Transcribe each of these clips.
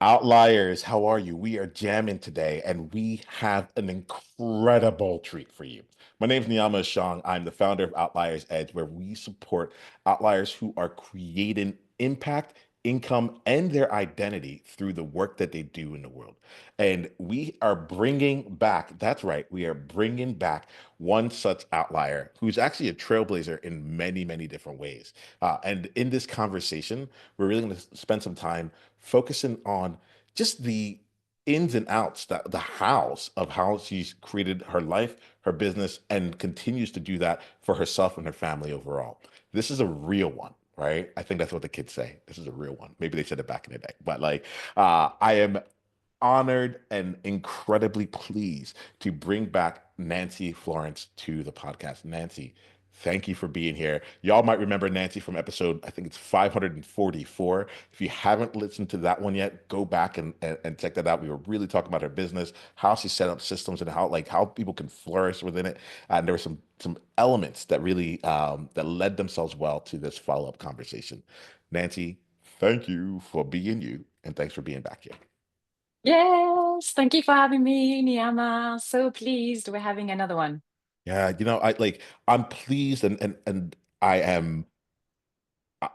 Outliers, how are you? We are jamming today and we have an incredible treat for you. My name is Niiamah Shang. I'm the founder of Outliers Edge, where we support outliers who are creating impact, income, and their identity through the work that they do in the world. And we are bringing back, that's right, we are bringing back one such outlier who's actually a trailblazer in many, many different ways. And in this conversation, we're really going to spend some time focusing on just the ins and outs, the hows of how she's created her life, her business, and continues to do that for herself and her family overall. This is a real one, right? I think that's what the kids say. This is a real one. Maybe they said it back in the day, but like, I am honored and incredibly pleased to bring back Nancy Florence to the podcast. Nancy, thank you for being here. Y'all might remember Nancy from episode, I think it's 544. If you haven't listened to that one yet, go back and check that out. We were really talking about her business, how she set up systems and how people can flourish within it. And there were some elements that really that led themselves well to this follow-up conversation. Nancy, thank you for being you, and thanks for being back here. Yes, thank you for having me, Niiamah. So pleased we're having another one. Yeah, I'm pleased and I am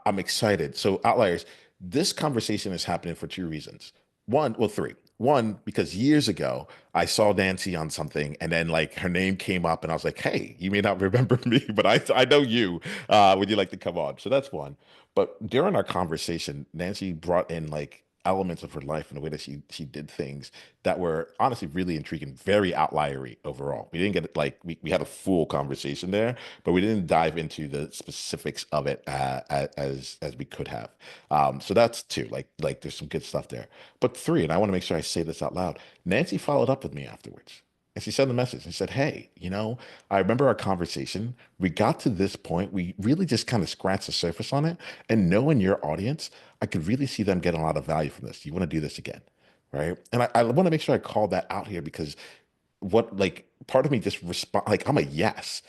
I'm excited. So Outliers, this conversation is happening for two reasons. One, well, three. One, because years ago I saw Nancy on something and then like her name came up and I was like, hey, you may not remember me, but I know you. Would you like to come on? So that's one. But during our conversation, Nancy brought in like elements of her life and the way that she did things that were honestly really intriguing, very outliery overall. We didn't get like we had a full conversation there, but we didn't dive into the specifics of it as we could have. So that's two. Like there's some good stuff there. But three, and I want to make sure I say this out loud. Nancy followed up with me afterwards. And she sent a message and said, hey, I remember our conversation. We got to this point. We really just kind of scratched the surface on it. And knowing your audience, I could really see them getting a lot of value from this. You want to do this again? Right. And I want to make sure I call that out here because what like part of me just respond like I'm a yes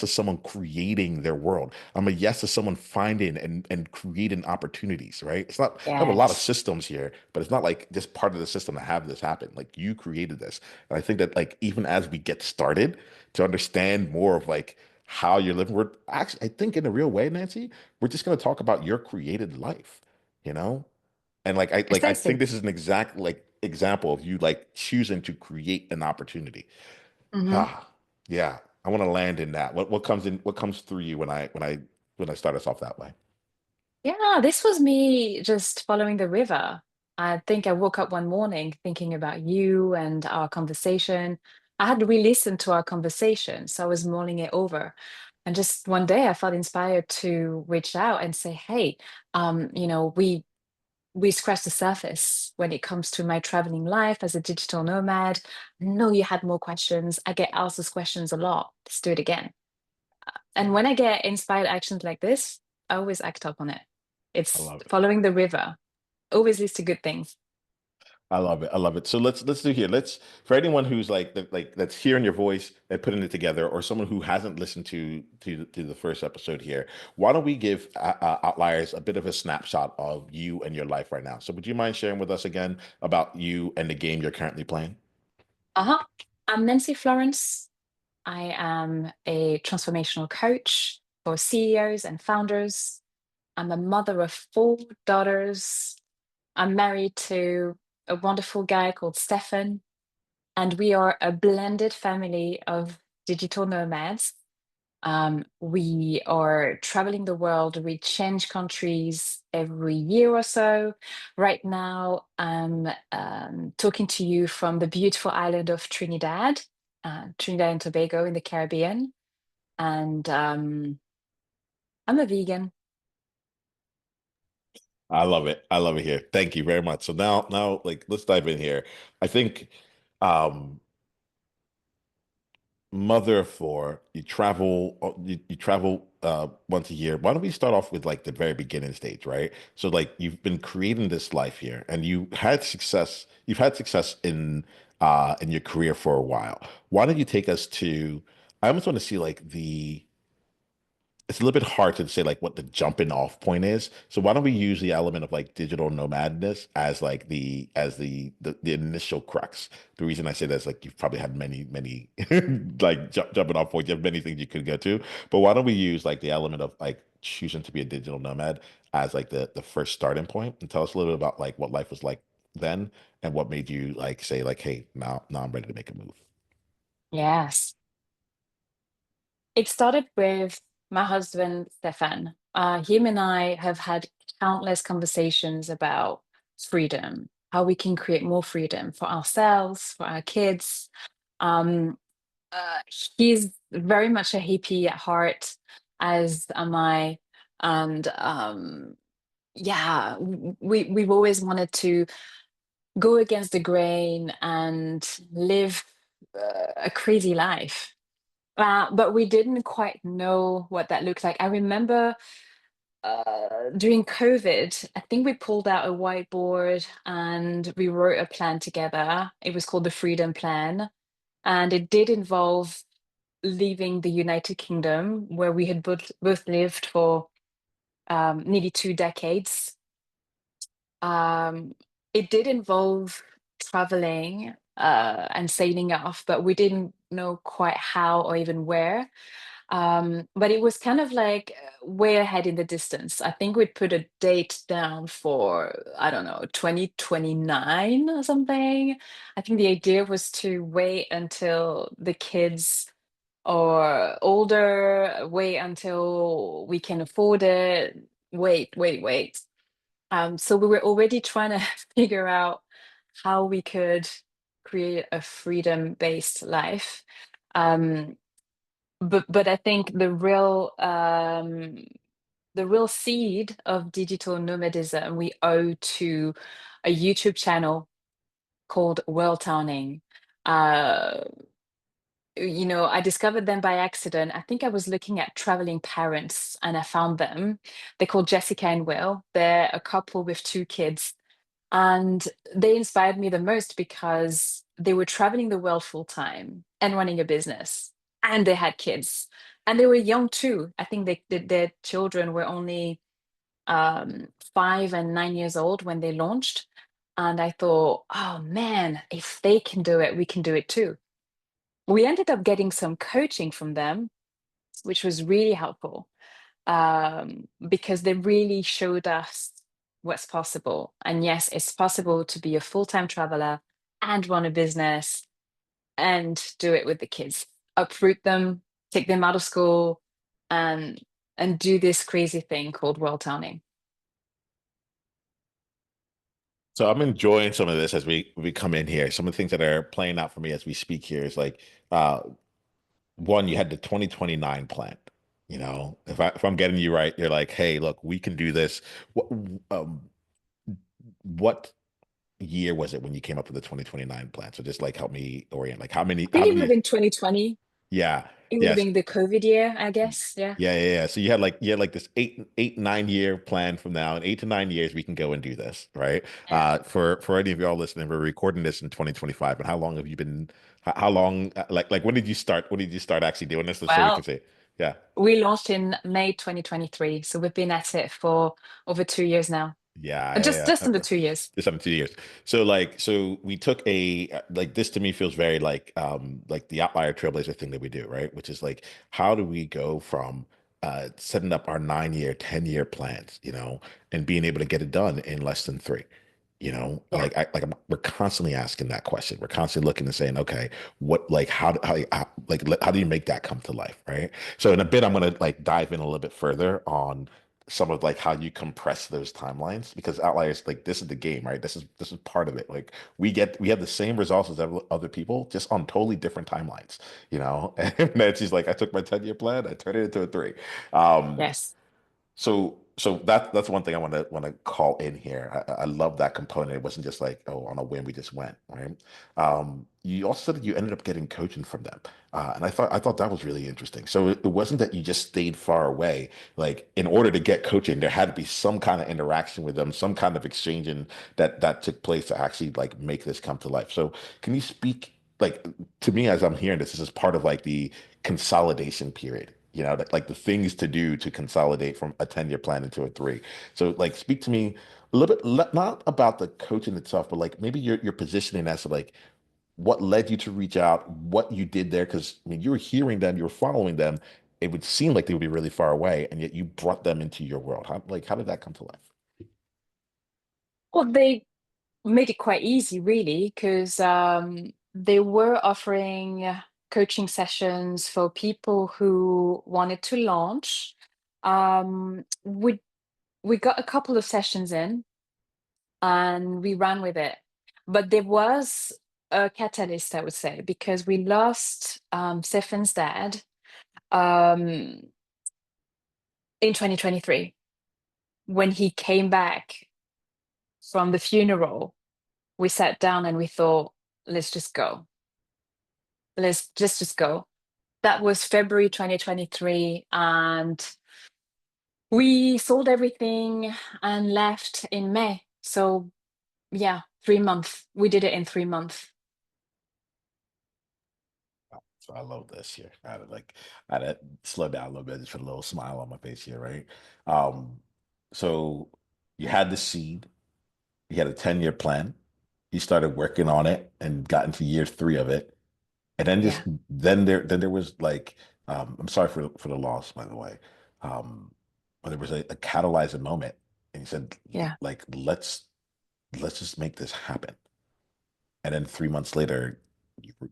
to someone creating their world. I'm a yes to someone finding and creating opportunities, right? It's not, I have a lot of Yes, systems here, but it's not like just part of the system to have this happen. Like you created this, and I think that like even as we get started to understand more of like how you're living, we're actually, I think in a real way, Nancy, we're just going to talk about your created life, you know and I think precisely. this is an exact like example of you like choosing to create an opportunity. hmm Ah, yeah. I want to land in that. What comes through you when I start us off that way? Yeah, this was me just following the river. I think I woke up one morning thinking about you and our conversation. I had re-listened to our conversation, so I was mulling it over. And just one day I felt inspired to reach out and say, hey, we scratched the surface when it comes to my traveling life as a digital nomad. I know you had more questions. I get asked those questions a lot. Let's do it again. And when I get inspired actions like this, I always act up on it. I It's love it. following the river, always leads to good things. I love it. I love it. So let's do here. Let's for anyone who's like that's hearing your voice and putting it together, or someone who hasn't listened to the first episode here. Why don't we give Outliers a bit of a snapshot of you and your life right now? So would you mind sharing with us again about you and the game you're currently playing? Uh-huh. I'm Nancy Florence. I am a transformational coach for CEOs and founders. I'm a mother of four daughters. I'm married to a wonderful guy called Stefan, and we are a blended family of digital nomads. We are traveling the world. We change countries every year or so. Right now, I'm talking to you from the beautiful island of Trinidad, Trinidad and Tobago in the Caribbean. And I'm a vegan. I love it. I love it here. Thank you very much. So now, like, let's dive in here. I think, um, mother of four, you travel once a year. Why don't we start off with like the very beginning stage, right? So like you've been creating this life here and you've had success in your career for a while. Why don't you take us to, I almost want to see like it's a little bit hard to say like what the jumping off point is. So why don't we use the element of like digital nomadness as like the initial crux? The reason I say that is like you've probably had many like jumping off points. You have many things you could go to, but why don't we use like the element of like choosing to be a digital nomad as like the first starting point, and tell us a little bit about like what life was like then and what made you like say like, hey, now I'm ready to make a move. Yes. It started with my husband, Stefan. Him and I have had countless conversations about freedom, how we can create more freedom for ourselves, for our kids. Um, uh, he's very much a hippie at heart, as am I. And yeah, we've always wanted to go against the grain and live a crazy life. But we didn't quite know what that looked like. I remember during COVID, I think we pulled out a whiteboard and we wrote a plan together. It was called the Freedom Plan. And it did involve leaving the United Kingdom, where we had both lived for nearly 2 decades. Um, it did involve traveling and sailing off, but we didn't know quite how or even where. But it was kind of like way ahead in the distance. I think we'd put a date down for, I don't know, 2029 or something. I think the idea was to wait until the kids are older, wait until we can afford it, wait. So we were already trying to figure out how we could create a freedom-based life. Um, but I think the real seed of digital nomadism we owe to a YouTube channel called World Towning. Uh, I discovered them by accident. I think I was looking at traveling parents and I found them. They're called Jessica and Will. They're a couple with 2 kids. And they inspired me the most because they were traveling the world full time and running a business, and they had kids, and they were young too. I think their children were only 5 and 9 years old when they launched. And I thought, oh man, if they can do it, we can do it too. We ended up getting some coaching from them, which was really helpful because they really showed us what's possible. And yes, it's possible to be a full-time traveler and run a business and do it with the kids. Uproot them, take them out of school, and do this crazy thing called world towning. So I'm enjoying some of this as we come in here. Some of the things that are playing out for me as we speak here is like uh one, you had the 2029 plan. You know, if I'm getting you right, you're like, hey, look, we can do this. Um, what year was it when you came up with the 2029 plan? So just like help me orient. Like I how think it would have many? been 2020. Yeah, It would have yes. been the COVID year, I guess. Yeah. Yeah. So you had like this 9 year plan from now. In 8 to 9 years, we can go and do this, right? Yeah. For any of y'all listening, we're recording this in 2025. And how long have you been? How long? Like when did you start? When did you start actually doing this? So we can Well, say, yeah. we launched in May 2023. So we've been at it for over 2 years now. Just under 2 years. Just under 2 years. So so we took like this to me feels very like the outlier trailblazer thing that we do, right? Which is like, how do we go from setting up our 9 year, 10 year plans, and being able to get it done in less than three? Yeah. We're constantly asking that question. We're constantly looking and saying, okay, what, like, how do you make that come to life, right? So in a bit, I'm gonna like dive in a little bit further on some of like how you compress those timelines because outliers like this is the game, right? This is part of it. Like we have the same results as other people, just on totally different timelines, And Nancy's like, I took my 10-year plan, I turned it into a three. Um, Yes. so that's one thing I want to call in here. I love that component. It wasn't just like, oh, on a whim we just went, right? You also said that you ended up getting coaching from them, and I thought that was really interesting. So it wasn't that you just stayed far away. Like in order to get coaching, there had to be some kind of interaction with them, some kind of exchanging that took place to actually like make this come to life. So can you speak like to me as I'm hearing this? This is part of like the consolidation period. like the things to do to consolidate from a 10-year plan into a three. So like speak to me a little bit, not about the coaching itself, but like maybe your positioning as to like what led you to reach out, what you did there, because I mean you were hearing them, you were following them. It would seem like they would be really far away, and yet you brought them into your world. How did that come to life? Well, they made it quite easy, really, because they were offering coaching sessions for people who wanted to launch. We got a couple of sessions in, and we ran with it. But there was a catalyst, I would say, because we lost Stefan's dad um, in 2023 when he came back from the funeral. We sat down and we thought, let's just go. Let's just go. That was February 2023, and we sold everything and left in May. So yeah, 3 months. We did it in 3 months. So I love this here. I had to slow down a little bit just for a little smile on my face here, right? Um, so you had the seed, you had a 10-year plan, you started working on it and got into year three of it. And then just Yeah, then there was like I'm sorry for the loss, by the way. Um, but there was a catalyzing moment and he said, yeah. like, let's just make this happen. And then 3 months later,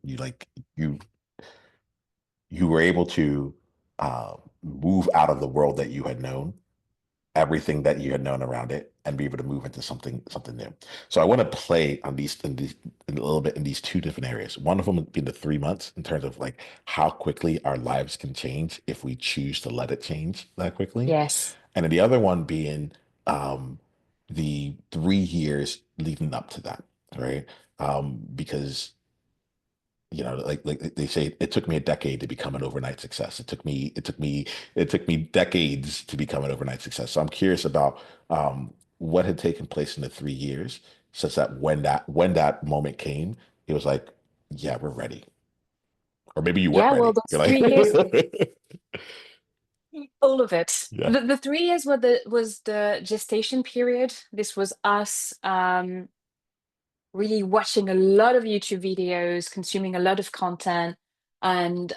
you like you were able to move out of the world that you had known, everything that you had known around it, and be able to move into something new. So I want to play on these in a little bit in these two different areas. One of them being the 3 months in terms of like how quickly our lives can change if we choose to let it change that quickly, Yes. and then the other one being um, the 3 years leading up to that, right? Because like they say, it took me a decade to become an overnight success. It took me decades to become an overnight success. So I'm curious about what had taken place in the 3 years, such that when that moment came, it was like, yeah, we're ready. Or maybe you weren't Yeah, well, ready. those You're like, 3 years, all of it. yeah, The 3 years were the was the gestation period. This was us really watching a lot of YouTube videos, consuming a lot of content. And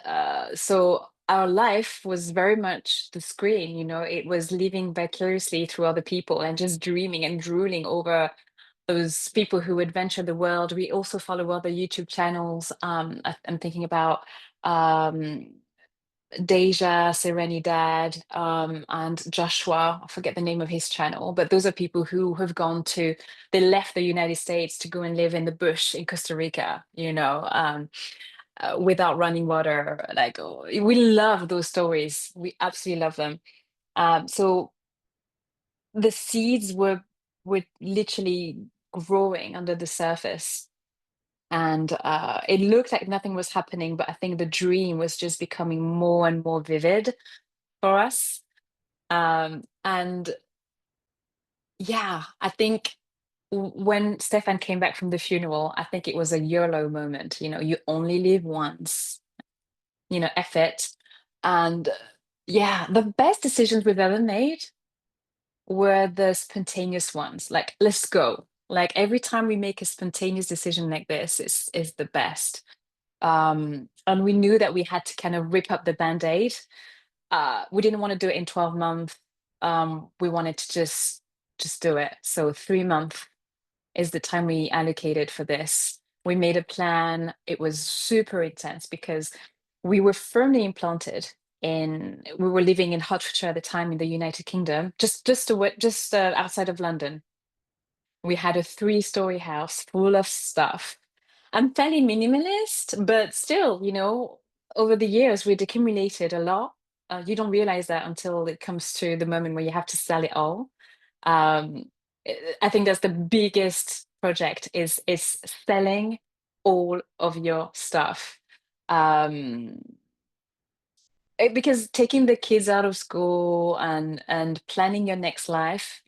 so our life was very much the screen, it was living vicariously through other people and just dreaming and drooling over those people who adventure the world. We also follow other YouTube channels. I'm thinking about um, Deja, Serenidad, and Joshua. I forget the name of his channel, but those are people who have they left the United States to go and live in the bush in Costa Rica, without running water. Like, oh, we love those stories. We absolutely love them. So the seeds were literally growing under the surface. And it looked like nothing was happening, but I think the dream was just becoming more and more vivid for us. And yeah, I think when Stefan came back from the funeral, I think it was a YOLO moment. You only live once, F it. And yeah, the best decisions we've ever made were the spontaneous ones. Like, let's go. Like every time we make a spontaneous decision like this is the best. And we knew that we had to kind of rip up the band-aid. We didn't want to do it in 12 months. We wanted to just do it. So 3 months is the time we allocated for this. We made a plan. It was super intense because we were firmly implanted we were living in Hertfordshire at the time in the United Kingdom, just outside of London. We had a 3-story house full of stuff. I'm fairly minimalist, but still, over the years, we'd accumulated a lot. You don't realize that until it comes to the moment where you have to sell it all. Um, I think that's the biggest project is selling all of your stuff. Um, because taking the kids out of school and planning your next life,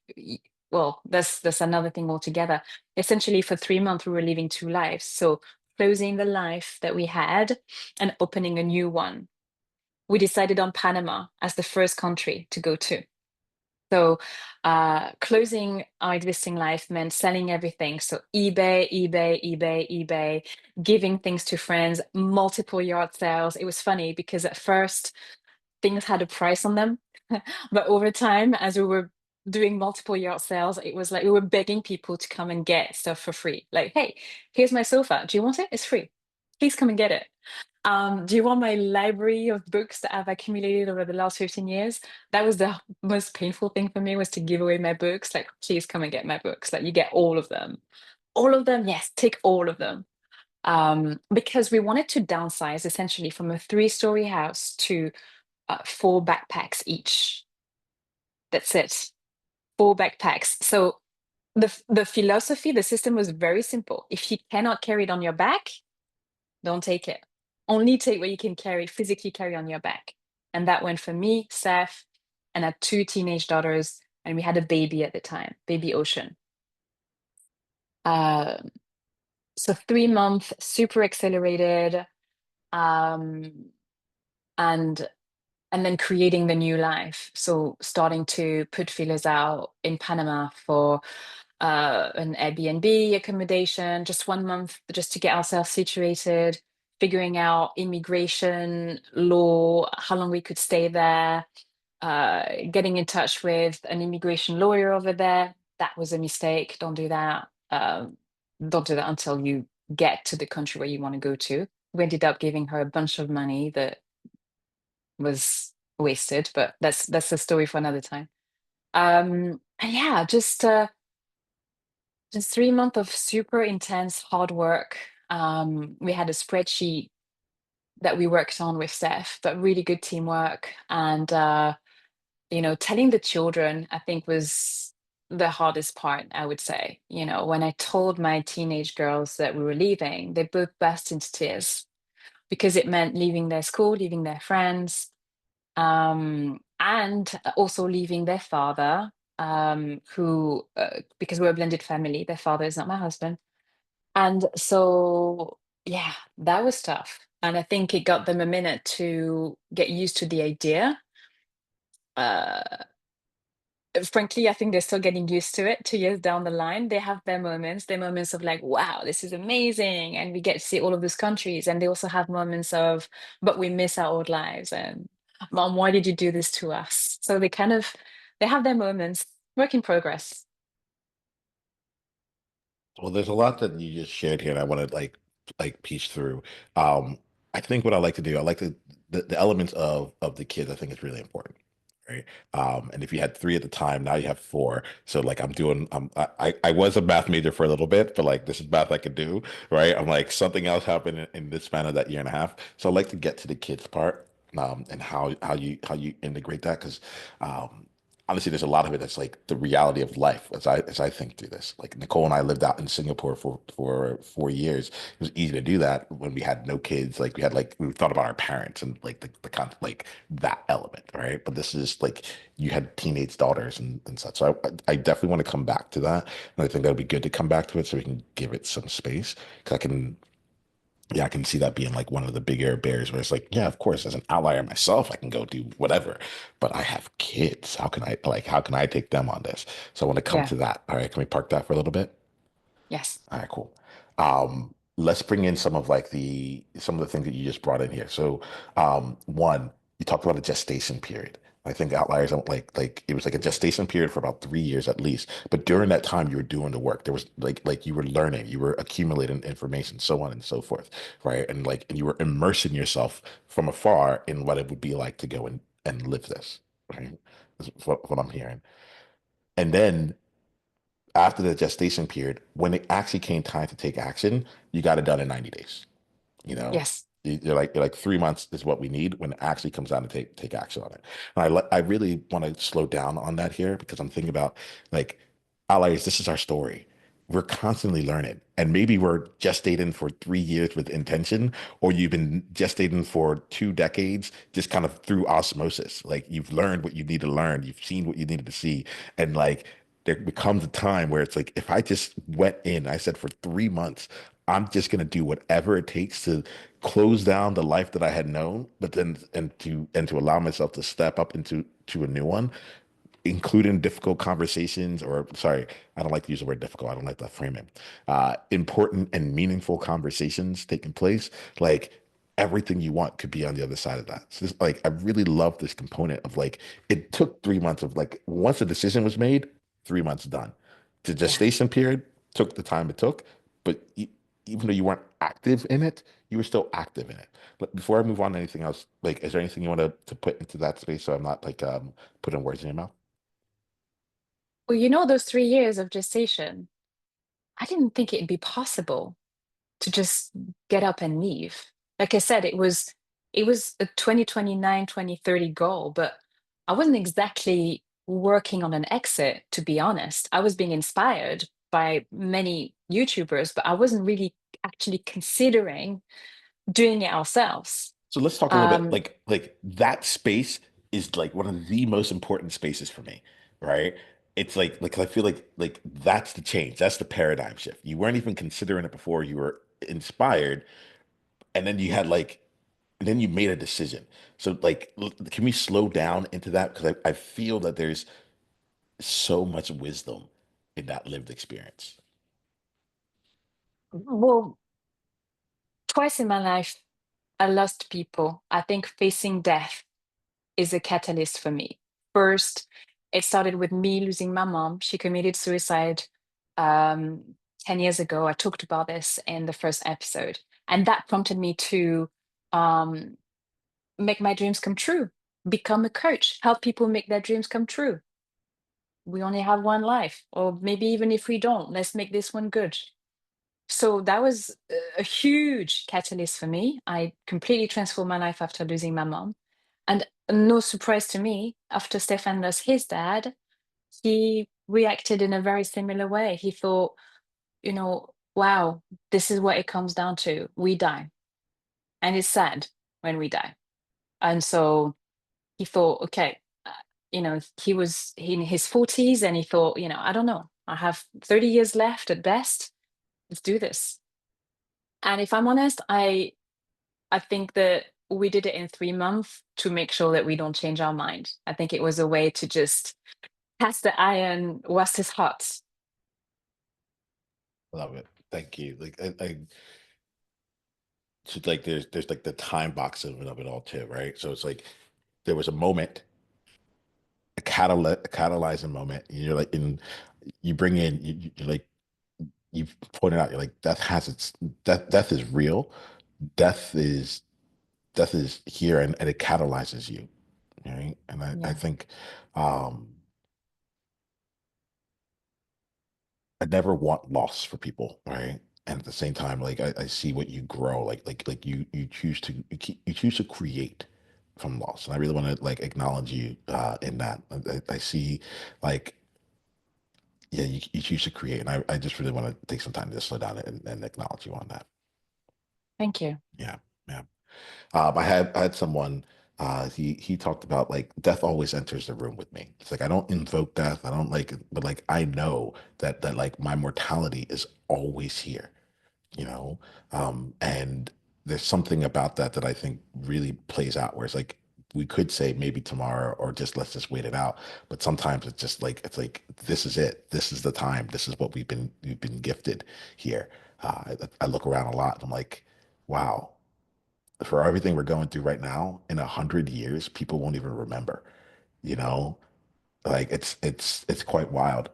well, that's another thing altogether. Essentially, for 3 months, we were living two lives. So closing the life that we had and opening a new one. we decided on Panama as the first country to go to. So closing our existing life meant selling everything. So eBay, giving things to friends, multiple yard sales. It was funny because at first things had a price on them, but over time, as we were doing multiple yard sales, it was like we were begging people to come and get stuff for free. Like, hey, here's my sofa. Do you want it? It's free. Please come and get it. Do you want my library of books that I've accumulated over the last 15 years? That was the most painful thing for me was to give away my books. Like, please come and get my books. Like, you get all of them. All of them? Yes, take all of them. Because we wanted to downsize essentially from a three-story house to four backpacks each. That's it. Four backpacks. So the philosophy, the system was very simple. If you cannot carry it on your back, don't take it. Only take what you can carry, physically carry on your back. And that went for me, Seth, and I had two teenage daughters, and we had a baby at the time, baby Ocean. Uh, so 3 months, super accelerated, um, and and then creating the new life. So starting to put feelers out in Panama for an Airbnb accommodation, just 1 month, just to get ourselves situated, figuring out immigration law, how long we could stay there, getting in touch with an immigration lawyer over there. That was a mistake. Don't do that. Don't do that until you get to the country where you want to go to. We ended up giving her a bunch of money that was wasted, but that's a story for another time. And yeah, just 3 months of super intense hard work. We had a spreadsheet that we worked on with Steph, but really good teamwork. And telling the children, I think, was the hardest part, I would say. When I told my teenage girls that we were leaving, they both burst into tears because it meant leaving their school, leaving their friends, and also leaving their father, who, because we're a blended family, their father is not my husband. And so, yeah, that was tough. And I think it got them a minute to get used to the idea. Uh, Frankly, I think they're still getting used to it 2 years down the line. They have their moments of like, wow, this is amazing. And we get to see all of those countries. And they also have moments of, but we miss our old lives. And mom, why did you do this to us? So they have their moments, work in progress. Well, there's a lot that you just shared here, and I want to like piece through. Um, I think what I like to do, I like the elements of the kids. I think is really important, right? And if you had three at the time, now you have four. So like I'm doing, I was a math major for a little bit, but like this is math I could do, right? I'm like something else happened in this span of that year and a half. So I like to get to the kids part. And how you integrate that because honestly, there's a lot of it that's like the reality of life as I think through this. Like Nicole and I lived out in Singapore for 4 years. It was easy to do that when we had no kids. Like we thought about our parents and like the kind like that element, right? But this is like you had teenage daughters and such. So I definitely want to come back to that, and I think that'd be good to come back to it so we can give it some space because I can. Yeah, I can see that being like one of the bigger barriers where it's like, yeah, of course, as an outlier myself, I can go do whatever, but I have kids. How can I take them on this? So I want to come Yeah. to that. All right, can we park that for a little bit? Yes. All right, cool. Let's bring in some of the things that you just brought in here. So, one, you talked about a gestation period. I think outliers don't like it was like a gestation period for about 3 years at least. But during that time, you were doing the work. There was like you were learning, you were accumulating information, so on and so forth, right? And you were immersing yourself from afar in what it would be like to go and live this, right? That's what I'm hearing. And then after the gestation period, when it actually came time to take action, you got it done in 90 days. You know, Yes. you're like 3 months is what we need when it actually comes down to take action on it. And I really want to slow down on that here because I'm thinking about like allies, this is our story. We're constantly learning. And maybe we're gestating for 3 years with intention, or you've been gestating for 2 decades, just kind of through osmosis. Like you've learned what you need to learn, you've seen what you needed to see. And like there becomes a time where it's like, if I just went in, I said for 3 months, I'm just gonna do whatever it takes to close down the life that I had known, but then and to allow myself to step up into a new one, including difficult conversations, or sorry, I don't like to use the word difficult. I don't like to frame it. Important and meaningful conversations taking place. Like everything you want could be on the other side of that. So this, like, I really love this component of like, it took 3 months of like, once the decision was made, 3 months done. The Yeah. gestation period took the time it took, but even though you weren't active in it, you were still active in it. But before I move on to anything else, like, is there anything you want to put into that space so I'm not like putting words in your mouth? Well, you know, those 3 years of gestation, I didn't think it'd be possible to just get up and leave. Like I said, it was a 2029, 2030 goal, but I wasn't exactly working on an exit, to be honest. I was being inspired by many YouTubers, but I wasn't really actually considering doing it ourselves. So let's talk a little bit Um, like that space is like one of the most important spaces for me, right? It's like I feel like that's the change. That's the paradigm shift. You weren't even considering it before. You were inspired, and then you had like and then you made a decision. So like can we slow down into that? Because I feel that there's so much wisdom in that lived experience. well, twice in my life, I lost people. I think facing death is a catalyst for me. First, it started with me losing my mom. She committed suicide 10 years ago. I talked about this in the first episode. And that prompted me to um, make my dreams come true, become a coach, help people make their dreams come true. We only have one life, or maybe even if we don't, let's make this one good. So that was a huge catalyst for me. I completely transformed my life after losing my mom. And no surprise to me, after Stefan lost his dad, he reacted in a very similar way. He thought, wow, this is what it comes down to. We die. And it's sad when we die. And so he thought, okay, he was in his 40s and he thought, I don't know, I have 30 years left at best. Let's do this. And if I'm honest, I think that we did it in 3 months to make sure that we don't change our mind. I think it was a way to just cast the iron whilst it's hot. Love it. Thank you. Like I so like there's like the time box of it all too, right? So it's like there was a moment, a catalyzing moment. And you're like in you bring in you like you pointed out, you're like death has its death is real. Death is death is here and it catalyzes you. Right. And I Yeah. think I never want loss for people, right? And at the same time, like I see what you grow, like you choose to you choose to create from loss, and I really want to like acknowledge you in that. I see, like, yeah, you choose to create, and I just really want to take some time to slow down and acknowledge you on that. Thank you. Yeah, yeah. I had someone. He talked about like death always enters the room with me. It's like I don't invoke death. I don't like, but like I know that like my mortality is always here. You know, and there's something about that that I think really plays out. Where it's like we could say maybe tomorrow or just let's just wait it out. But sometimes it's like this is it. This is the time. This is what we've been gifted here. I look around a lot and I'm like, wow, for everything we're going through right now, in 100 years, people won't even remember, you know? Like it's quite wild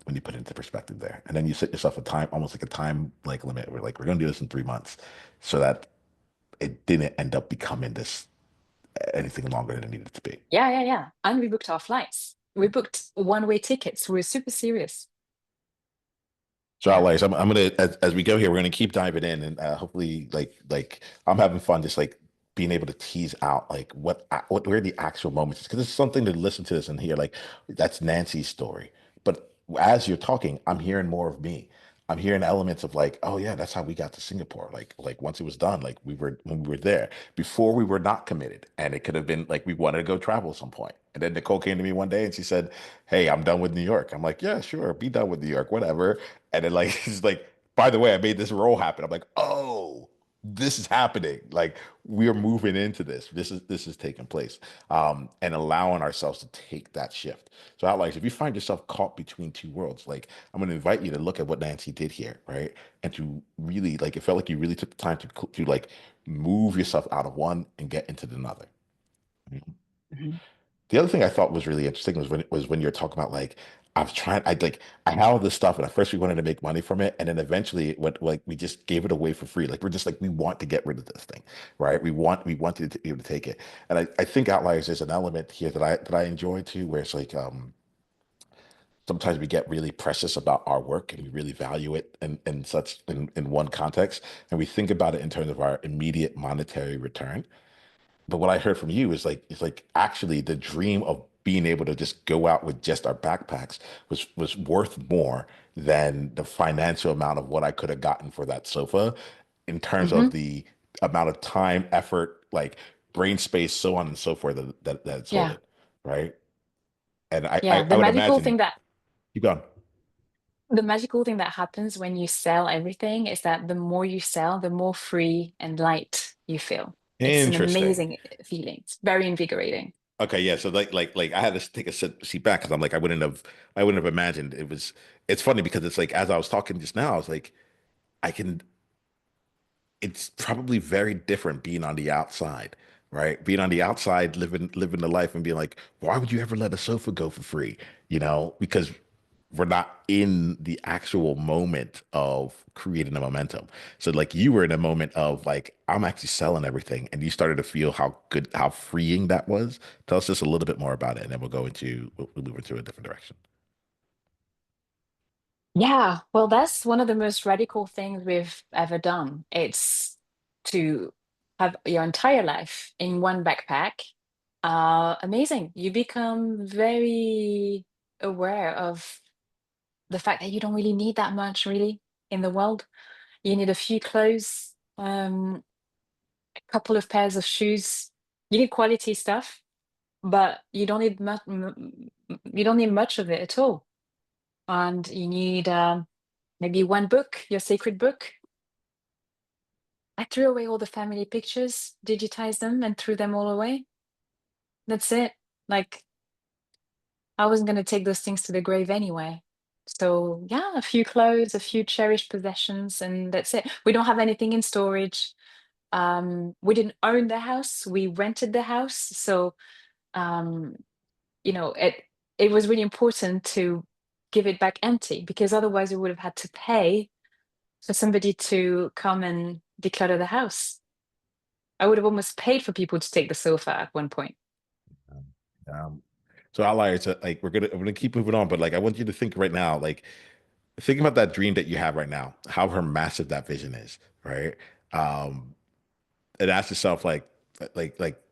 when you put it into perspective there. And then you set yourself a time, almost like a time like limit. We're like, we're gonna do this in 3 months so that it didn't end up becoming this anything longer than it needed to be. Yeah, yeah, yeah. And we booked our flights. We booked one-way tickets. We were super serious. So, Yeah. Outliers, I'm gonna as we go here, we're gonna keep diving in, and hopefully, like I'm having fun, just like being able to tease out like what where the actual moments because it's something to listen to this and hear like that's Nancy's story. But as you're talking, I'm hearing more of me. I'm hearing elements of like, oh yeah, that's how we got to Singapore. Like once it was done, like we were when we were there before we were not committed, and it could have been like we wanted to go travel at some point. And then Nicole came to me one day and she said, "Hey, I'm done with New York." I'm like, "Yeah, sure, be done with New York, whatever." And then like it's like by the way, I made this role happen. I'm like, oh, this is happening. Like we're moving into this. This is taking place. And allowing ourselves to take that shift. So Outliers, if you find yourself caught between two worlds, like I'm gonna invite you to look at what Nancy did here, right? And to really like it felt like you really took the time to like move yourself out of one and get into another. Mhm. The other thing I thought was really interesting was when you're talking about like I had all this stuff and at first we wanted to make money from it and then eventually it went like we just gave it away for free. Like we're just like we want to get rid of this thing, right? We want to be able to take it. And I think Outliers is an element here that I enjoy too, where it's like sometimes we get really precious about our work and we really value it in one context and we think about it in terms of our immediate monetary return. But what I heard from you is like it's like actually the dream of being able to just go out with just our backpacks was worth more than the financial amount of what I could have gotten for that sofa in terms of Mhm. the amount of time, effort, like brain space, so on and so forth that it's Yeah. holding, right? And I, Yeah. I I would imagine you gone. The magical thing that happens when you sell everything is that the more you sell, the more free and light you feel. It's an Interesting. amazing feeling. It's very invigorating. Okay, yeah. So like I had to take a seat back because I'm like I wouldn't have imagined it was. It's funny because it's like as I was talking just now, I was like I can it's probably very different being on the outside, right? Being on the outside, living the life and being like, why would you ever let a sofa go for free? Because we're not in the actual moment of creating a momentum. So like you were in a moment of like, I'm actually selling everything, and you started to feel how good, how freeing that was. Tell us just a little bit more about it, and then we'll move into a different direction. Yeah, well, that's one of the most radical things we've ever done. It's to have your entire life in one backpack. Amazing. You become very aware of the fact that you don't really need that much, really, in the world. You need a few clothes, a couple of pairs of shoes. You need quality stuff, but you don't need much. You don't need much of it at all, and you need maybe one book, your sacred book. I threw away all the family pictures, digitized them, and threw them all away. That's it. Like, I wasn't going to take those things to the grave anyway. So, yeah, a few clothes, a few cherished possessions, and that's it. We don't have anything in storage. We didn't own the house, we rented the house. So, um, it was really important to give it back empty because otherwise we would have had to pay for somebody to come and declutter the house. I would have almost paid for people to take the sofa at one point. Um, um, so outliers, like we're gonna keep moving on, but like I want you to think right now, like think about that dream that you have right now, how her massive that vision is, right? Um, and ask yourself like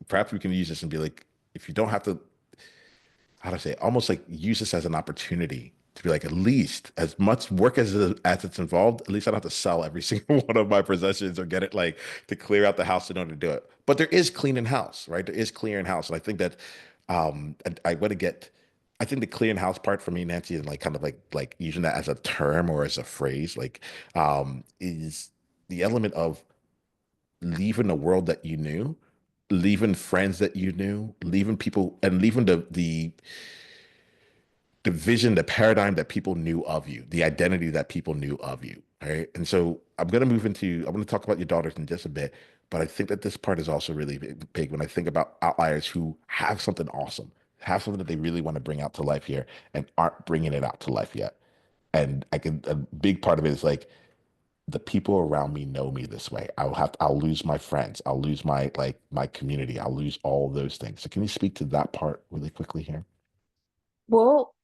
perhaps we can use this and be like, if you don't have to, how to say it, almost like use this as an opportunity to be like at least as much work as it's involved, at least I don't have to sell every single one of my possessions or get it like to clear out the house in order to do it. But there is cleaning house, right? There is clearing house. And I think that I want to get I think the clearing house part for me, Nancy, is like kind of like using that as a term or as a phrase, like is the element of leaving the world that you knew, leaving friends that you knew, leaving people and leaving the vision, the paradigm that people knew of you, the identity that people knew of you. Right. And so I'm going to talk about your daughters in just a bit, but I think that this part is also really big when I think about outliers who have something awesome, have something that they really want to bring out to life here and aren't bringing it out to life yet. And a big part of it is like, the people around me know me this way. I'll lose my friends. I'll lose my community. I'll lose all those things. So can you speak to that part really quickly here? Well,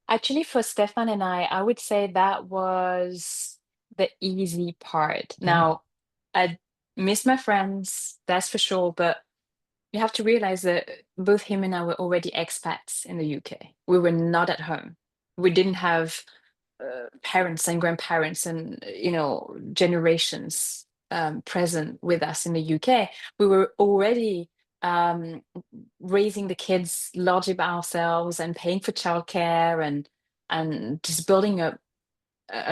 actually, for Stefan and I would say that was the easy part. Mm. Now, I miss my friends, that's for sure, but you have to realize that both him and I were already expats in the UK. We were not at home. We didn't have parents and grandparents and generations present with us in the UK. We were already um, raising the kids largely by ourselves and paying for childcare and just building a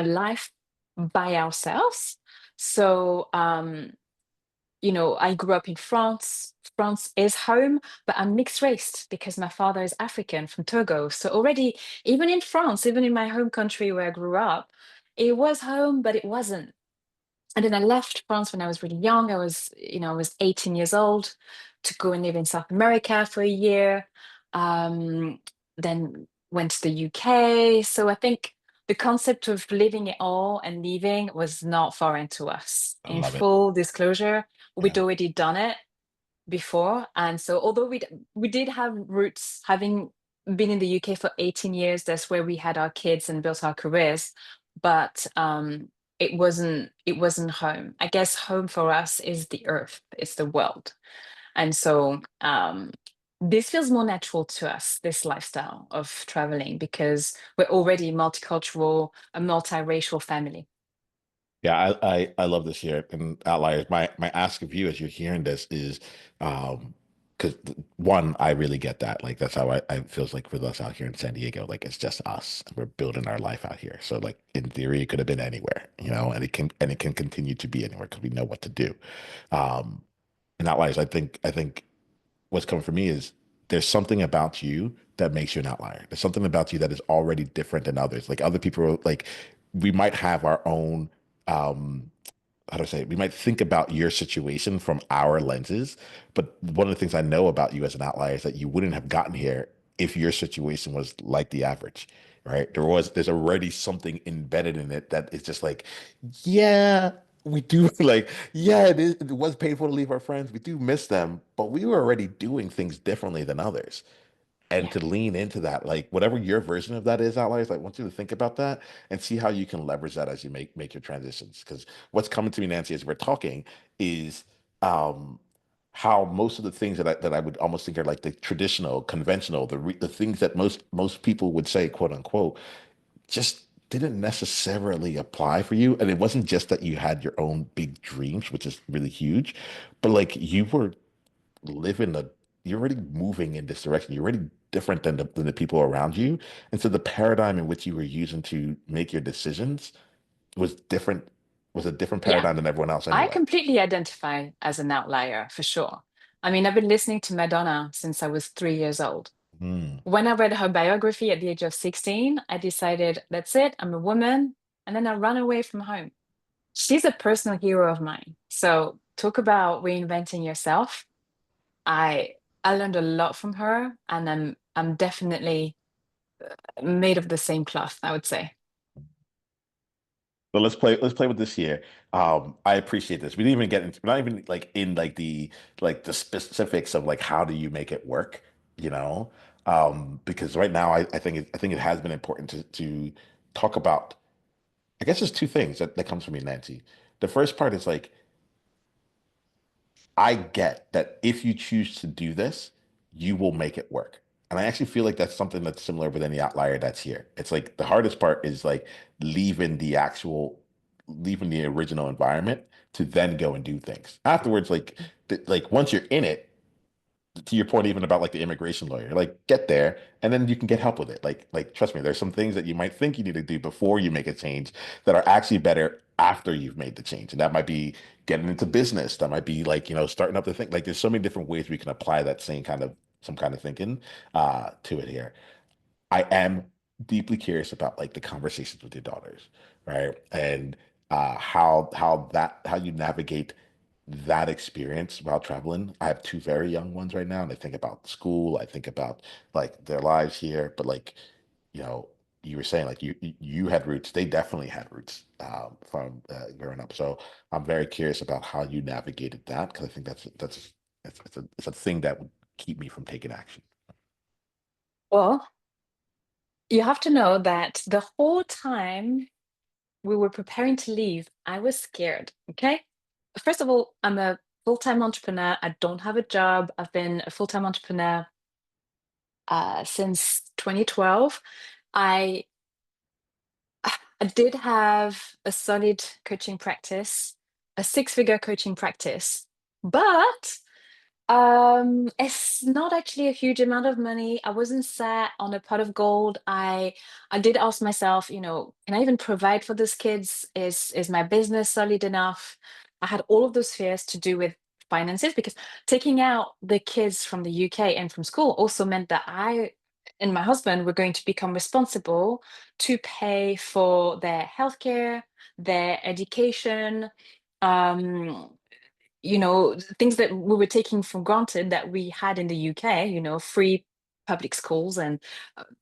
life by ourselves. So, I grew up in France. France is home, but I'm mixed race because my father is African from Togo. So already, even in France, even in my home country where I grew up, it was home, but it wasn't. And then I left France when I was really young. I was 18 years old to go and live in South America for a year. Um, then went to the UK. So I think the concept of living it all and leaving was not foreign to us. I In love it. full disclosure, we'd Yeah, already done it before. And so although we did have roots, having been in the UK for 18 years, that's where we had our kids and built our careers. But it wasn't home. I guess home for us is the earth, it's the world. And so this feels more natural to us, this lifestyle of traveling, because we're already multicultural, a multiracial family. yeah, I love this here and Outliers. My ask of you as you're hearing this is, because one, I really get that. Like that's how it feels like with us out here in San Diego. Like it's just us. We're building our life out here. So like in theory, it could have been anywhere, and it can continue to be anywhere because we know what to do. Um, and Outliers, I think what's coming for me is there's something about you that makes you an outlier. There's something about you that is already different than others. Like other people, like we might have our own, um, how do I say it? We might think about your situation from our lenses, but one of the things I know about you as an outlier is that you wouldn't have gotten here if your situation was like the average, right? There's already something embedded in it that is just like, yeah, we do like, yeah, it was painful to leave our friends. We do miss them, but we were already doing things differently than others and Yeah. to lean into that, like whatever your version of that is, Outliers, like, I want you to think about that and see how you can leverage that as you make your transitions. Because what's coming to me, Nancy, as we're talking, is um, how most of the things that I would almost think are like the traditional, conventional, the things that most people would say, quote unquote, just didn't necessarily apply for you. And it wasn't just that you had your own big dreams, which is really huge, but like you were living the you're already moving in this direction. You're already different than the people around you. And so the paradigm in which you were using to make your decisions was different, was a different Yeah. paradigm than everyone else I anyway. completely identify as an outlier for sure. I mean, I've been listening to Madonna since I was 3 years old. Mm. When I read her biography at the age of 16, I decided, that's it, I'm a woman. And then I ran away from home. She's a personal hero of mine. So talk about reinventing yourself. I I learned a lot from her, and I'm definitely made of the same cloth, I would say. But let's play with this here. I appreciate this. We didn't even get into, we're not even like in like the specifics of like how do you make it work, you know? Because right now I think it has been important to talk about. I guess there's two things that comes from me, Nancy. The first part is like I get that if you choose to do this, you will make it work. And I actually feel like that's something that's similar with any outlier that's here. It's like the hardest part is like leaving the actual, leaving the original environment to then go and do things. Afterwards, like once you're in it, to your point, even about like the immigration lawyer, like get there and then you can get help with it. Like trust me, there's some things that you might think you need to do before you make a change that are actually better after you've made the change. And that might be getting into business. That might be like, starting up the thing. Like there's so many different ways we can apply that same kind of some kind of thinking to it here. I am deeply curious about like the conversations with your daughters, right? And how you navigate that experience while traveling. I have two very young ones right now, and I think about school, I think about like their lives here, but like, you know, you were saying like you had roots. They definitely had roots from growing up. So I'm very curious about how you navigated that because I think it's a thing that would keep me from taking action. Well, you have to know that the whole time we were preparing to leave, I was scared. Okay. First of all, I'm a full-time entrepreneur. I don't have a job. I've been a full-time entrepreneur since 2012. I I did have a solid coaching practice, a six-figure coaching practice, but It's not actually a huge amount of money. I wasn't sat on a pot of gold. I did ask myself, can I even provide for these kids? Is my business solid enough? I had all of those fears to do with finances because taking out the kids from the UK and from school also meant that I and my husband were going to become responsible to pay for their healthcare, their education, um things that we were taking for granted that we had in the UK, free public schools and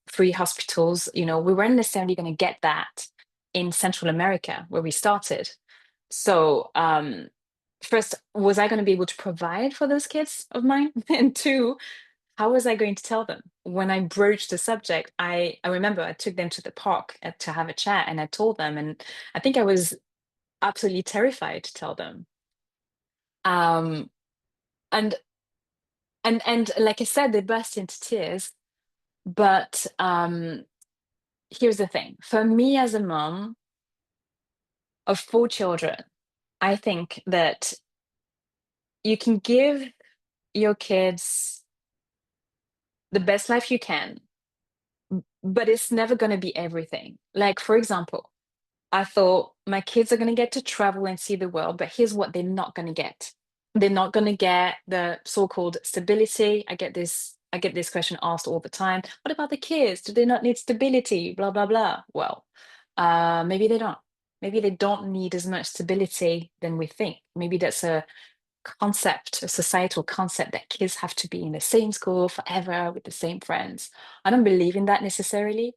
free hospitals, we weren't necessarily going to get that in Central America where we started. So, first, was I going to be able to provide for those kids of mine? And two, how was I going to tell them? When I broached the subject, I remember I took them to the park to have a chat and I told them, and I think I was absolutely terrified to tell them. Um, and and like I said, they burst into tears. But here's the thing: for me as a mom of four children, I think that you can give your kids the best life you can, but it's never going to be everything. Like, for example, I thought my kids are going to get to travel and see the world, but here's what they're not going to get. They're not going to get the so-called stability. I get this question asked all the time. What about the kids? Do they not need stability? Blah, blah, blah. Well, maybe they don't. Maybe they don't need as much stability than we think. Maybe that's a concept, a societal concept that kids have to be in the same school forever with the same friends. I don't believe in that necessarily,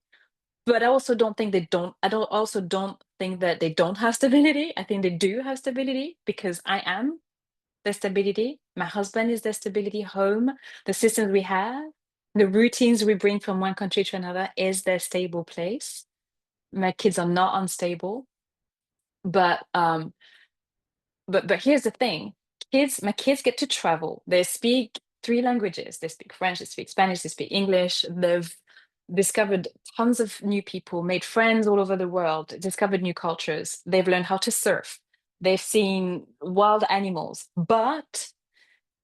but I also don't think they don't. I don't also don't think that they don't have stability. I think they do have stability because I am their stability. My husband is their stability. Home, the systems we have, the routines we bring from one country to another is their stable place. My kids are not unstable, but but here's the thing: my kids get to travel. They speak three languages. They speak French, they speak Spanish, they speak English. They've discovered tons of new people, made friends all over the world, discovered new cultures. They've learned how to surf. They've seen wild animals, but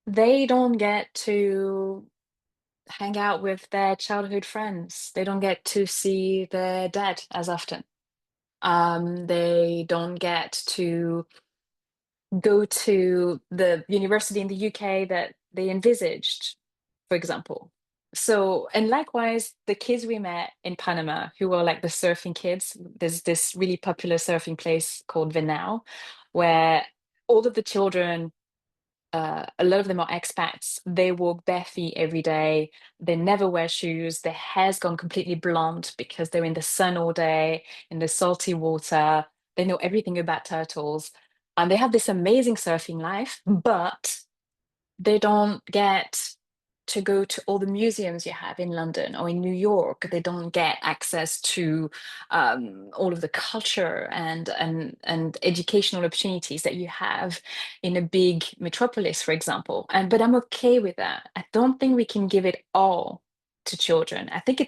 they don't get to hang out with their childhood friends. They don't get to see their dad as often. They don't get to go to the university in the UK that they envisaged, for example. So, and likewise, the kids we met in Panama who were like the surfing kids, there's this really popular surfing place called Vinao, where all of the children, a lot of them are expats. They walk bare feet every day. They never wear shoes. Their hair's gone completely blonde because they're in the sun all day, in the salty water. They know everything about turtles. And they have this amazing surfing life, but they don't get to go to all the museums you have in London or in New York. They don't get access to all of the culture and educational opportunities that you have in a big metropolis, for example. But I'm okay with that. I don't think we can give it all to children. I think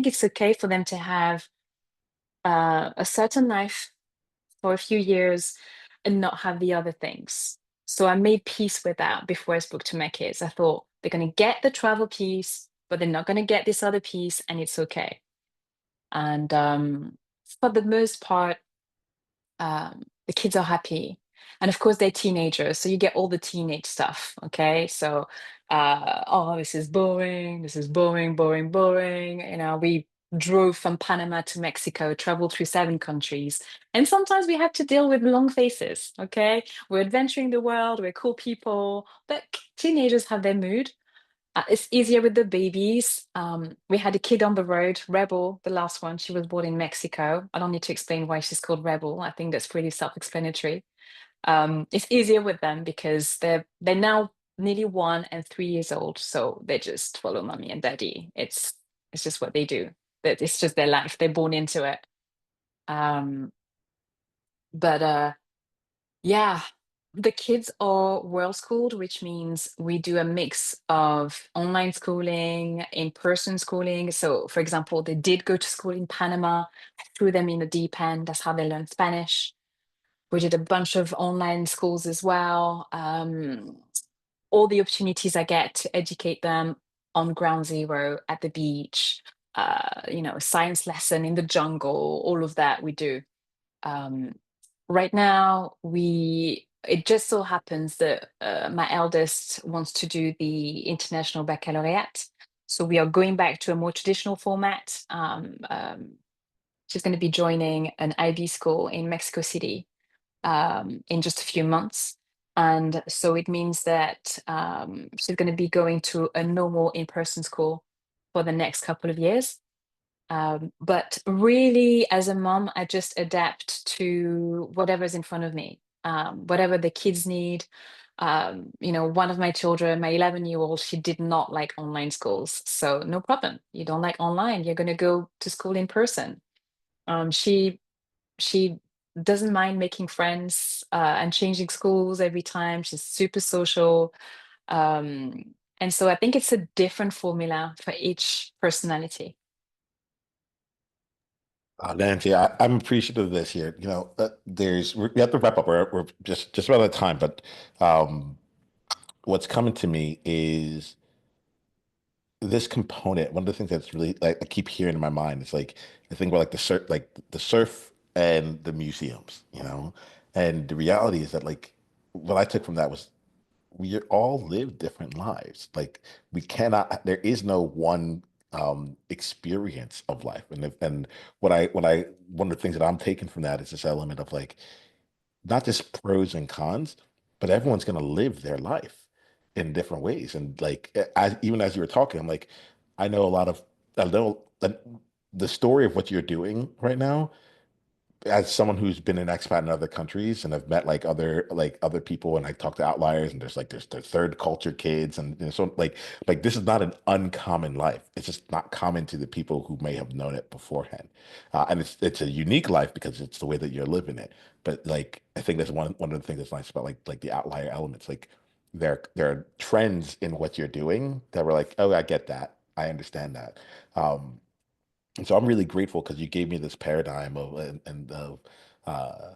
it's okay for them to have a certain life for a few years and not have the other things. So I made peace with that before I spoke to my kids. I thought they're going to get the travel piece, but they're not going to get this other piece, and it's okay. And for the most part, the kids are happy. And of course, they're teenagers, so you get all the teenage stuff. Okay, so oh, this is boring. This is boring, boring, boring. We drove from Panama to Mexico, traveled through 7 countries, and sometimes we have to deal with long faces. Okay, we're adventuring the world. We're cool people, but teenagers have their mood. It's easier with the babies. We had a kid on the road, Rebel, the last one. She was born in Mexico. I don't need to explain why she's called Rebel. I think that's pretty self-explanatory. It's easier with them because they're now nearly 1 and 3 years old, so they just follow mommy and daddy. It's just what they do. It's just their life. They're born into it. Um, but Yeah, the kids are world schooled, which means we do a mix of online schooling, in-person schooling. So, for example, they did go to school in Panama. I threw them in the deep end. That's how they learned Spanish. We did a bunch of online schools as well. all the opportunities I get to educate them on ground zero at the beach, science lesson in the jungle, all of that we do. Um, right now, it just so happens that my eldest wants to do the international baccalaureate. So we are going back to a more traditional format. She's going to be joining an IB school in Mexico City in just a few months. And so it means that she's going to be going to a normal in-person school for the next couple of years. But really, as a mom, I just adapt to whatever's in front of me, whatever the kids need. One of my children, my 11-year-old, she did not like online schools. So no problem. You don't like online, you're going to go to school in person. She doesn't mind making friends and changing schools every time. She's super social. And so I think it's a different formula for each personality. Nancy, I'm appreciative of this here. We have to wrap up. We're just about out of time, but um, what's coming to me is this component. One of the things that's really like I keep hearing in my mind is like I think about like the surf and the museums, and the reality is that like what I took from that was we all live different lives. Like we cannot, there is no one experience of life. And one of the things that I'm taking from that is this element of like not just pros and cons, but everyone's going to live their life in different ways. And like, even as you were talking, I'm like, I know that the story of what you're doing right now as someone who's been an expat in other countries and I've met like other people and I talk to outliers and there's the third culture kids and so like this is not an uncommon life. It's just not common to the people who may have known it beforehand. And it's a unique life because it's the way that you're living it. But like I think that's one of the things that's nice about like the outlier elements. Like there are trends in what you're doing that were like, oh, I get that. I understand that. Um, and so I'm really grateful because you gave me this paradigm of and of uh,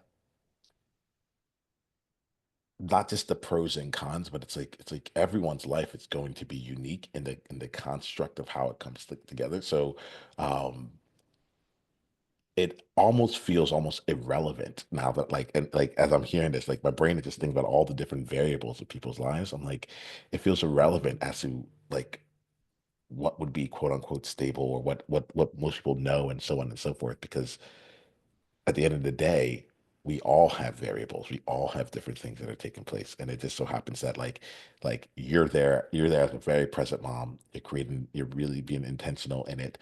not just the pros and cons, but it's like everyone's life is going to be unique in the construct of how it comes together. So um, it almost feels almost irrelevant now that like as I'm hearing this, like my brain is just thinking about all the different variables of people's lives. I'm like, it feels irrelevant as to like what would be quote unquote stable or what most people know and so on and so forth because at the end of the day, we all have variables. We all have different things that are taking place. And it just so happens that like you're there as a very present mom. You're really being intentional in it.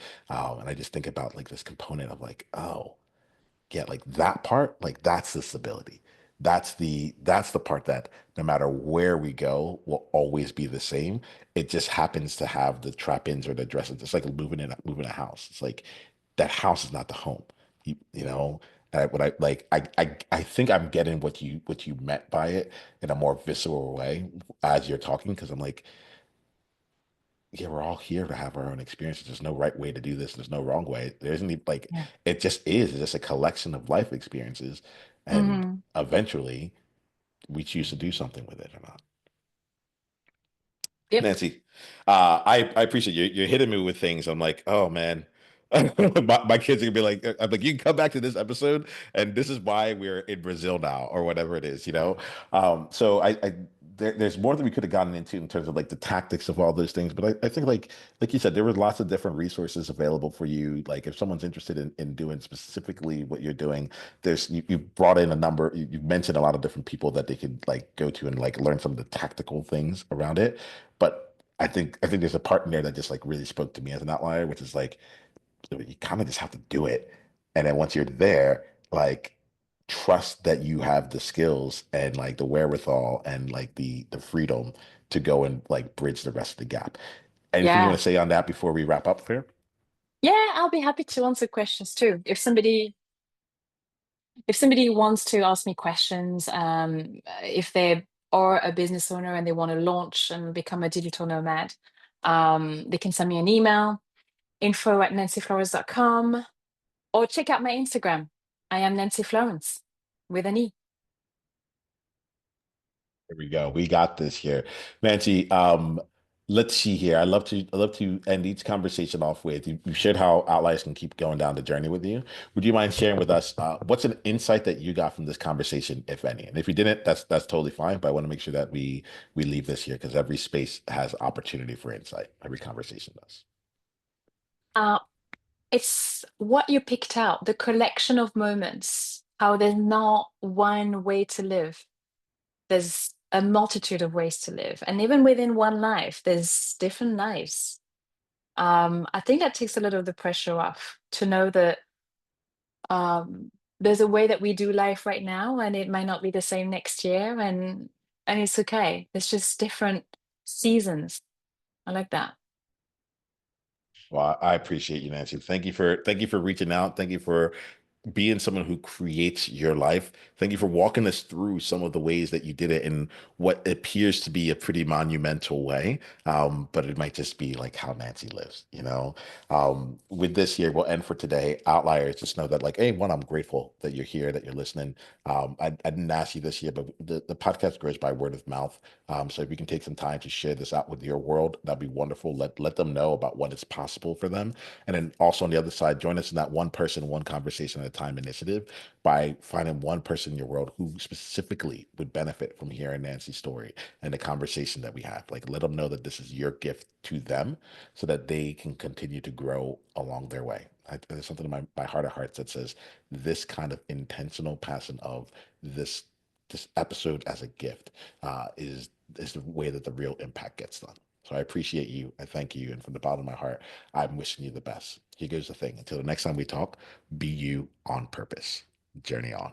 And I just think about like this component of like, oh, yeah, like that part, like that's the stability. That's the part that no matter where we go will always be the same. It just happens to have the trap-ins or the dresses. It's like moving a house. It's like that house is not the home. You know, what I like I think I'm getting what you meant by it in a more visceral way as you're talking, because I'm like, yeah, we're all here to have our own experiences. There's no right way to do this. There's no wrong way. There isn't even like Yeah. it just is. It's just a collection of life experiences, and Hmm. eventually we choose to do something with it or not. Yep. Nancy, I appreciate you. You're hitting me with things. I'm like, oh man, my kids are gonna be like, I'm like, you can come back to this episode, and this is why we're in Brazil now, or whatever it is. So there's more that we could have gotten into in terms of like the tactics of all those things, but I think like you said, there were lots of different resources available for you. Like if someone's interested in doing specifically what you're doing, you brought in a number, you mentioned a lot of different people that they could like go to and like learn some of the tactical things around it. But I think there's a part in there that just like really spoke to me as an outlier, which is like you kind of just have to do it. And then once you're there, like trust that you have the skills and like the wherewithal and like the freedom to go and like bridge the rest of the gap. Anything you want Yeah. to say on that before we wrap up here? Yeah, I'll be happy to answer questions too. If somebody wants to ask me questions, if they are a business owner and they want to launch and become a digital nomad, they can send me an email, info@nancyflorence.com, or check out my Instagram. I am Nancy Florence with an E. Here we go. We got this here. Nancy, let's see here. I love to end each conversation off with you shared how outliers can keep going down the journey with you. Would you mind sharing with us what's an insight that you got from this conversation, if any? And if you didn't, that's totally fine. But I want to make sure that we leave this here because every space has opportunity for insight. Every conversation does. Uh, it's what you picked out, the collection of moments, how there's not one way to live. There's a multitude of ways to live. And even within one life, there's different lives. I think that takes a lot of the pressure off to know that there's a way that we do life right now, and it might not be the same next year, and it's okay. It's just different seasons. I like that. Well, I appreciate you, Nancy. Thank you for reaching out. Thank you for being someone who creates your life. Thank you for walking us through some of the ways that you did it in what appears to be a pretty monumental way. But it might just be like how Nancy lives, you know? With this here, we'll end for today. Outliers, just know that, like, hey, one, I'm grateful that you're here, that you're listening. I didn't ask you this year, but the podcast grows by word of mouth. So if you can take some time to share this out with your world, that'd be wonderful. Let them know about what is possible for them. And then also on the other side, join us in that one person, one conversation at a time initiative by finding one person in your world who specifically would benefit from hearing Nancy's story and the conversation that we have. Like, let them know that this is your gift to them so that they can continue to grow along their way. There's something in my heart of hearts that says this kind of intentional passing of this this episode as a gift is the way that the real impact gets done. So I appreciate you. I thank you. And from the bottom of my heart, I'm wishing you the best. Here goes the thing. Until the next time we talk, be you on purpose. Journey on.